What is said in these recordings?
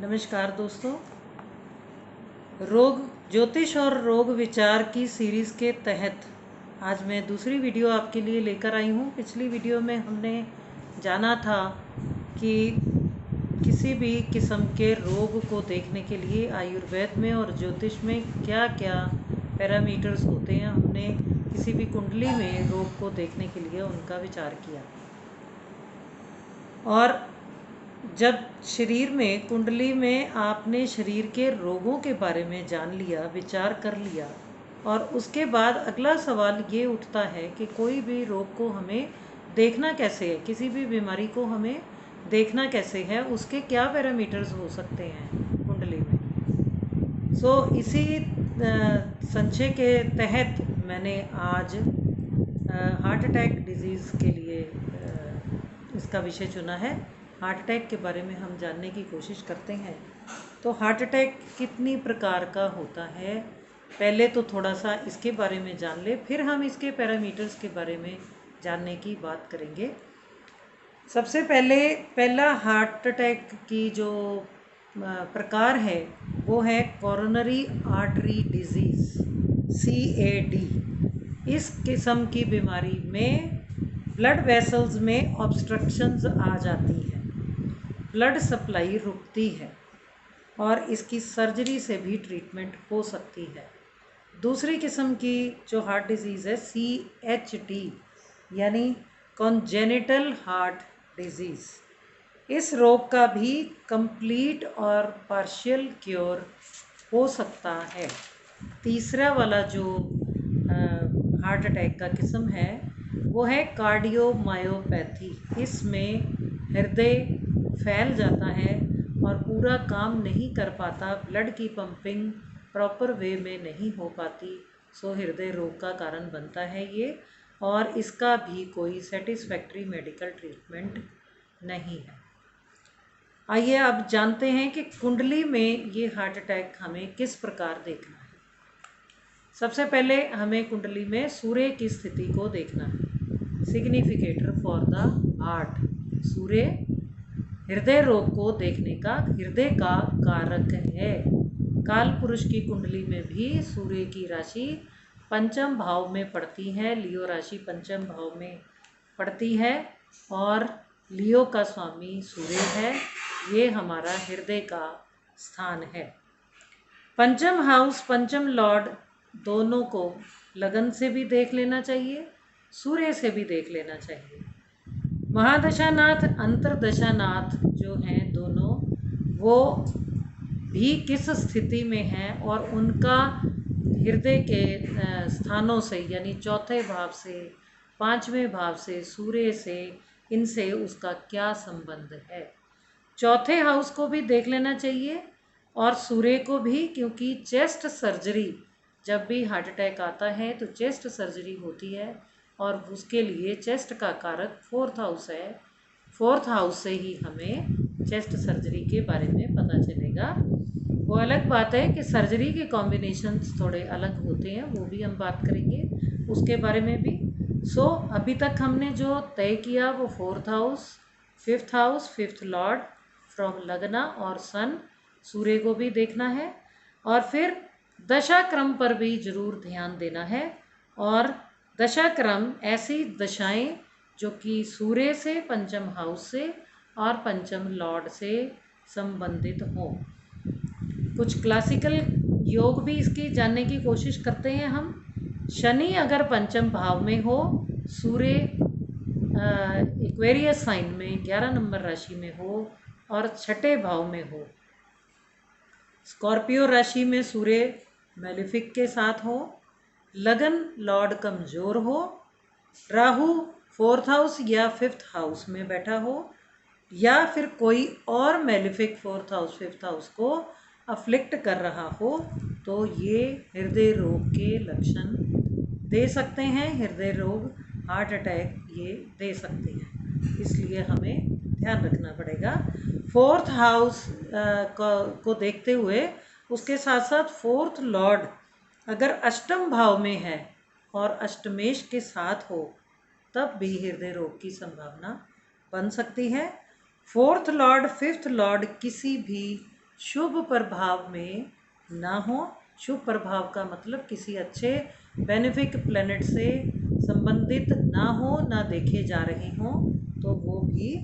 नमस्कार दोस्तों। रोग ज्योतिष और रोग विचार की सीरीज़ के तहत आज मैं दूसरी वीडियो आपके लिए लेकर आई हूँ। पिछली वीडियो में हमने जाना था कि किसी भी किस्म के रोग को देखने के लिए आयुर्वेद में और ज्योतिष में क्या क्या पैरामीटर्स होते हैं। हमने किसी भी कुंडली में रोग को देखने के लिए उनका विचार किया और जब शरीर में कुंडली में आपने शरीर के रोगों के बारे में जान लिया, विचार कर लिया, और उसके बाद अगला सवाल ये उठता है कि कोई भी रोग को हमें देखना कैसे है, किसी भी बीमारी को हमें देखना कैसे है, उसके क्या पैरामीटर्स हो सकते हैं कुंडली में। इसी संचय के तहत मैंने आज हार्ट अटैक डिजीज़ के लिए इसका विषय चुना है। हार्ट अटैक के बारे में हम जानने की कोशिश करते हैं। तो हार्ट अटैक कितनी प्रकार का होता है, पहले तो थोड़ा सा इसके बारे में जान ले, फिर हम इसके पैरामीटर्स के बारे में जानने की बात करेंगे। सबसे पहला हार्ट अटैक की जो प्रकार है वो है कोरोनरी आर्टरी डिजीज़, CAD। इस किस्म की बीमारी में ब्लड वेसल्स में ऑब्स्ट्रक्शंस आ जाती है, ब्लड सप्लाई रुकती है और इसकी सर्जरी से भी ट्रीटमेंट हो सकती है। दूसरी किस्म की जो हार्ट डिजीज़ है CHD यानी कॉन्जेनिटल हार्ट डिजीज़, इस रोग का भी कंप्लीट और पार्शियल क्योर हो सकता है। तीसरा वाला जो हार्ट अटैक का किस्म है वो है कार्डियोमायोपैथी। इसमें हृदय फैल जाता है और पूरा काम नहीं कर पाता, ब्लड की पंपिंग प्रॉपर वे में नहीं हो पाती, सो हृदय रोग का कारण बनता है ये, और इसका भी कोई सेटिस्फैक्ट्री मेडिकल ट्रीटमेंट नहीं है। आइए अब जानते हैं कि कुंडली में ये हार्ट अटैक हमें किस प्रकार देखना है। सबसे पहले हमें कुंडली में सूर्य की स्थिति को देखना है। सिग्निफिकेटर फॉर द हार्ट, सूर्य हृदय रोग को देखने का, हृदय का कारक है। काल पुरुष की कुंडली में भी सूर्य की राशि पंचम भाव में पड़ती है, लियो राशि पंचम भाव में पड़ती है और लियो का स्वामी सूर्य है। ये हमारा हृदय का स्थान है। पंचम हाउस, पंचम लॉर्ड दोनों को लगन से भी देख लेना चाहिए, सूर्य से भी देख लेना चाहिए। महादशानाथ, अंतरदशानाथ जो हैं दोनों, वो भी किस स्थिति में हैं और उनका हृदय के स्थानों से यानी चौथे भाव से, पांचवें भाव से, सूर्य से, इनसे उसका क्या संबंध है। चौथे हाउस को भी देख लेना चाहिए और सूर्य को भी, क्योंकि चेस्ट सर्जरी, जब भी हार्ट अटैक आता है तो चेस्ट सर्जरी होती है और उसके लिए चेस्ट का कारक फोर्थ हाउस है। फोर्थ हाउस से ही हमें चेस्ट सर्जरी के बारे में पता चलेगा। वो अलग बात है कि सर्जरी के कॉम्बिनेशंस थोड़े अलग होते हैं, वो भी हम बात करेंगे उसके बारे में भी। अभी तक हमने जो तय किया वो fourth house, fifth Lord from लगना और सन, सूर्य को भी देखना है, और फिर दशा क्रम पर भी जरूर ध्यान देना है। और दशा क्रम ऐसी दशाएं जो कि सूर्य से, पंचम हाउस से और पंचम लॉर्ड से संबंधित हो। कुछ क्लासिकल योग भी इसकी जानने की कोशिश करते हैं हम। शनि अगर पंचम भाव में हो, सूर्य एक्वेरियस साइन में 11 नंबर राशि में हो और छठे भाव में हो, स्कॉर्पियो राशि में सूर्य मैलिफिक के साथ हो, लगन लॉर्ड कमज़ोर हो, राहु फोर्थ हाउस या फिफ्थ हाउस में बैठा हो, या फिर कोई और malefic fourth house, fifth house को अफ्लिक्ट कर रहा हो, तो ये हृदय रोग के लक्षण दे सकते हैं। हृदय रोग, हार्ट अटैक ये दे सकते हैं, इसलिए हमें ध्यान रखना पड़ेगा। फोर्थ हाउस को देखते हुए उसके साथ साथ फोर्थ लॉर्ड अगर अष्टम भाव में है और अष्टमेश के साथ हो, तब भी हृदय रोग की संभावना बन सकती है। फोर्थ लॉर्ड, फिफ्थ लॉर्ड किसी भी शुभ प्रभाव में ना हो। शुभ प्रभाव का मतलब किसी अच्छे बेनिफिक प्लैनेट से संबंधित ना हो, ना देखे जा रहे हों, तो वो भी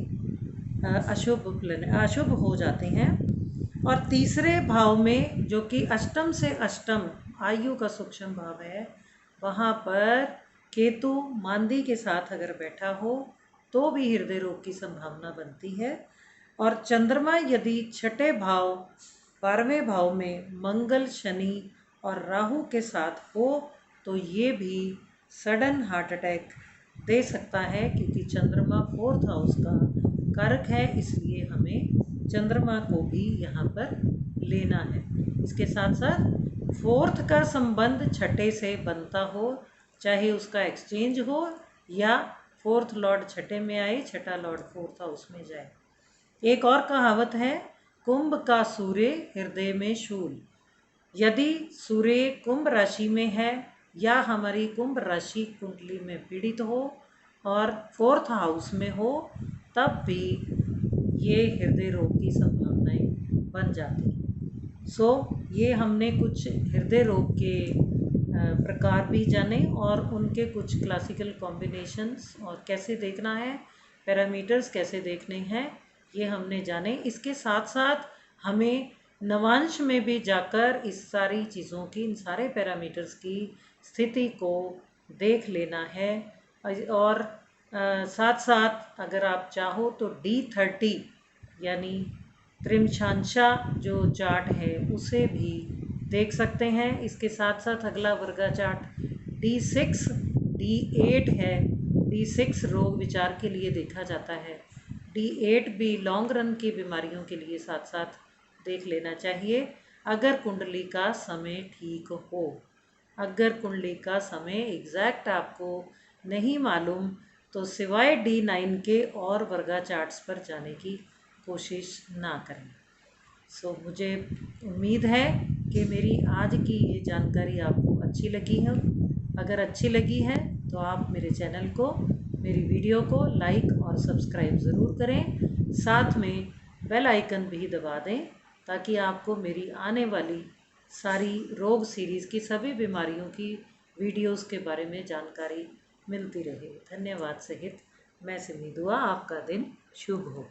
अशुभ हो जाते हैं। और तीसरे भाव में जो कि अष्टम से अष्टम आयु का सूक्ष्म भाव है, वहाँ पर केतु मांदी के साथ अगर बैठा हो तो भी हृदय रोग की संभावना बनती है। और चंद्रमा यदि छठे भाव 12वें भाव में मंगल, शनि और राहु के साथ हो तो ये भी सडन हार्ट अटैक दे सकता है, क्योंकि चंद्रमा 4th हाउस का कारक है, इसलिए हमें चंद्रमा को भी यहाँ पर लेना है। इसके साथ साथ 4th का संबंध छठे से बनता हो, चाहे उसका एक्सचेंज हो या 4th लॉर्ड छठे में आए, छठा लॉर्ड 4th हाउस में जाए। एक और कहावत है, कुंभ का सूर्य हृदय में शूल। यदि सूर्य कुंभ राशि में है या हमारी कुंभ राशि कुंडली में पीड़ित हो और 4th हाउस में हो, तब भी ये हृदय रोग की संभावनाएं बन जाती हैं। सो ये हमने कुछ हृदय रोग के प्रकार भी जाने और उनके कुछ क्लासिकल कॉम्बिनेशंस और कैसे देखना है, पैरामीटर्स कैसे देखने हैं, ये हमने जाने। इसके साथ साथ हमें नवांश में भी जाकर इस सारी चीज़ों की, इन सारे पैरामीटर्स की स्थिति को देख लेना है। और साथ साथ अगर आप चाहो तो D30 यानी त्रिमशांशा जो चार्ट है उसे भी देख सकते हैं। इसके साथ साथ अगला वर्गा चार्ट D6, D8 है। D6 रोग विचार के लिए देखा जाता है। D8 भी लॉन्ग रन की बीमारियों के लिए साथ साथ देख लेना चाहिए, अगर कुंडली का समय ठीक हो। अगर कुंडली का समय एग्जैक्ट आपको नहीं मालूम तो सिवाय D9 के और वर्गा चार्ट्स पर जाने की कोशिश ना करें। सो मुझे उम्मीद है कि मेरी आज की ये जानकारी आपको अच्छी लगी है। अगर अच्छी लगी है तो आप मेरे चैनल को, मेरी वीडियो को लाइक और सब्सक्राइब ज़रूर करें। साथ में बेल आइकन भी दबा दें ताकि आपको मेरी आने वाली सारी रोग सीरीज़ की सभी बीमारियों की वीडियोस के बारे में जानकारी मिलती रहे। धन्यवाद सहित मैं सिमी दुआ, आपका दिन शुभ हो।